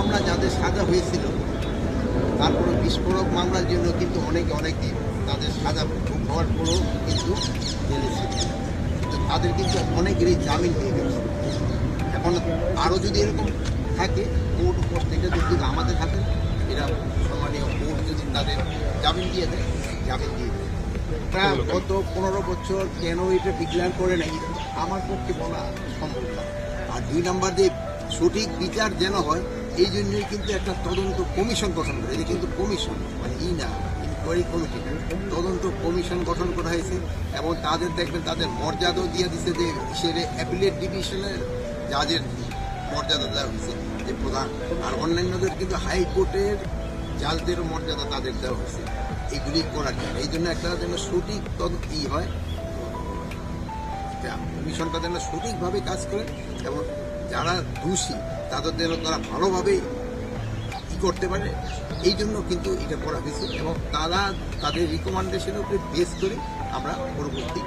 মামলা যাদের সাজা হয়েছিল, তারপরে বিস্ফোরক মামলার জন্য কিন্তু অনেক দিন তাদের সাজা ভোগ হওয়ার পরেও কিন্তু জেলে ছিল। কিন্তু তাদের কিন্তু অনেকেরই জামিন হয়ে গেছে। এখন আরও যদি এরকম থাকে, কোর্ট উপস্থিত যদি আমাদের হাতে, এরা সম্মানীয় কোর্ট যদি তাদের জামিন দিয়ে দেয়, জামিন দিয়ে দেয়। এটা গত 15 বছর কেন এটা ডিক্লেয়ার করে নাই আমার পক্ষে বলা সম্ভব না। আর 2 নম্বর যে সঠিক বিচার যেন হয়, এই জন্যই কিন্তু একটা তদন্ত কমিশন গঠন করে। এটা কিন্তু কমিশন, মানে না ইনকোয়ারি কমিটি, তদন্ত কমিশন গঠন করা হয়েছে। এবং তাদের দেখবেন তাদের মর্যাদাও দিয়ে দিচ্ছে, যে সেরে অ্যাপিলেট ডিভিশনের জাজের মর্যাদা দেওয়া হয়েছে যে প্রধান। আর অন্যান্যদের কিন্তু হাইকোর্টের জাজদেরও মর্যাদা তাদের দেওয়া হয়েছে এগুলি করার জন্য। এই জন্য একটা যেন সঠিক ই হয়, কমিশনটা যেন সঠিকভাবে কাজ করে এবং যারা দোষী তাদের যেন তারা ভালোভাবে ই করতে পারে, এই জন্য কিন্তু এটা করা হয়েছে। এবং তারা তাদের রিকমেন্ডেশনের উপরে বেস করে আমরা পরবর্তী